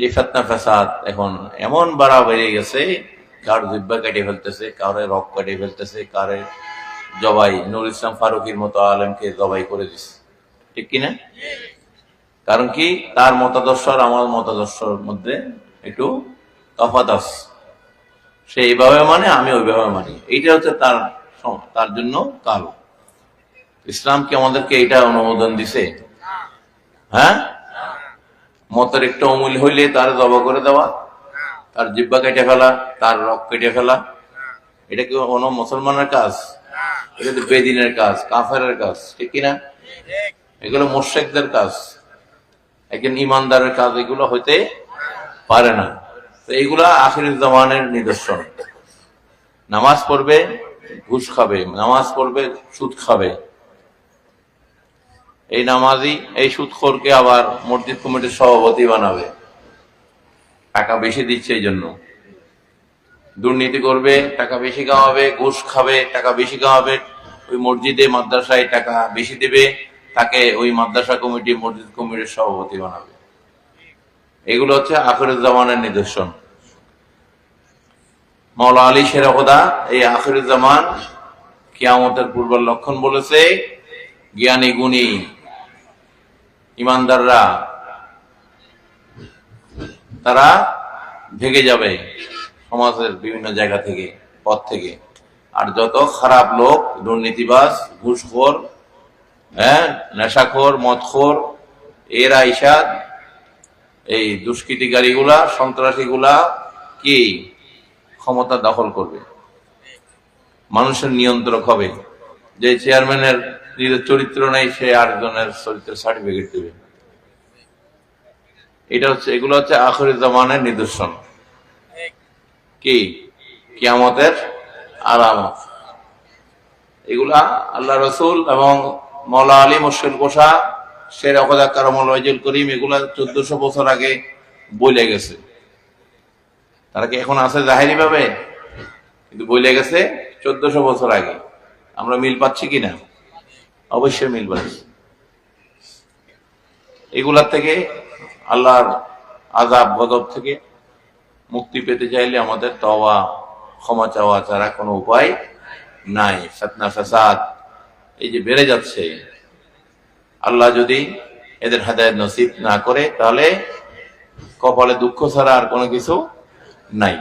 এই ফিতনা ফাসাদ এখন এমন বাড়া বেড়ে গেছে, কারো জিহ্বা কেটে ফেলতেছে, কারো রক কেটে ফেলতেছে, কারো জবাই নুর ইসলাম ফারুকীর মতো আলেমকে জবাই করে দিচ্ছে, ঠিক কিনা? কারণ কি, তার মতাদর্শ আর আমার মতাদর্শের মধ্যে একটু তফাৎ আছে। সে এইভাবে মানে, আমি ওইভাবে মানি, এইটা হচ্ছে তার জন্য কালো। ইসলাম কি আমাদেরকে এইটা অনুমোদন দিছে? হ্যাঁ, মতের একটু অমূল্য হইলে তার জবা করে দেওয়া, তার জিহ্বা কেটে ফেলা, তার রক কেটে ফেলা, এটা কি কোনো মুসলমানের কাজ? এটা তো বেদিনের কাজ, কাফেরের কাজ, ঠিক কিনা? এগুলো মুশরিকদের কাজ, একজন ইমানদারের কাজ এগুলো হইতে পারে না। তো এইগুলা আখিরের জামানের নিদর্শন। নামাজ পড়বে, ঘুষ খাবে, নামাজ পড়বে, সুদ খাবে। এই নামাজি এই সুদখোরকে আবার মসজিদ কমিটির সভাপতি বানাবে, টাকা বেশি দিচ্ছে এই জন্য। দুর্নীতি করবে, টাকা বেশি কামাবে, ঘুষ খাবে, টাকা বেশি কামাবে, ওই মসজিদে মাদ্রাসায় টাকা বেশি দেবে, তাকে ওই মাদ্রাসা কমিটি মসজিদ কমিটির সভাপতি বানাবে। এগুলো হচ্ছে আখিরের জামানের নিদর্শন। মাওলা আলী শেরখুদা এই আখিরের জামান কিয়ামতের পূর্বের লক্ষণ বলেছে, জ্ঞানী গুণী ইমানদাররা তারা ভেগে যাবে সমাজের বিভিন্ন জায়গা থেকে, পথ থেকে। আর যত খারাপ লোক, দুর্নীতিবাজ, ঘুষখোর, নেশাখোর, মদখোর, এরা ইসাদ, এই দুষ্কৃতিকারীগুলা, সন্ত্রাসীগুলা কি ক্ষমতা দখল করবে, মানুষের নিয়ন্ত্রক হবে। যে চেয়ারম্যানের নিজের চরিত্র নেই, সে আরেকজনের চরিত্রের সার্টিফিকেট দেবে। এগুলো হচ্ছে আখিরের জামানের নিদর্শন, কি কিয়ামতের আলামত। এগুলা আল্লাহ রসুল এবং মাওলা আলী মুশকিল কোষা শেরখুদা কারামুল ওয়াজিল করিম এগুলা 1400 বছর আগে বলে গেছে। তারা কি এখন আছে জাহেরি ভাবে? কিন্তু বলে গেছে 1400 বছর আগে। আমরা মিল পাচ্ছি কিনা? অবশ্যই মিল পাচ্ছি। এগুলার থেকে, আল্লাহর আযাব গজব থেকে মুক্তি পেতে চাইলে আমাদের তওবা, ক্ষমা চাওয়া ছাড়া কোনো উপায় নাই। ফিতনা ফাসাদ এই যে বেড়ে যাচ্ছে, আল্লাহ যদি এদের হেদায়েত নসিব না করে, তাহলে কপালে দুঃখ ছাড়া আর কোনো কিছু নাই।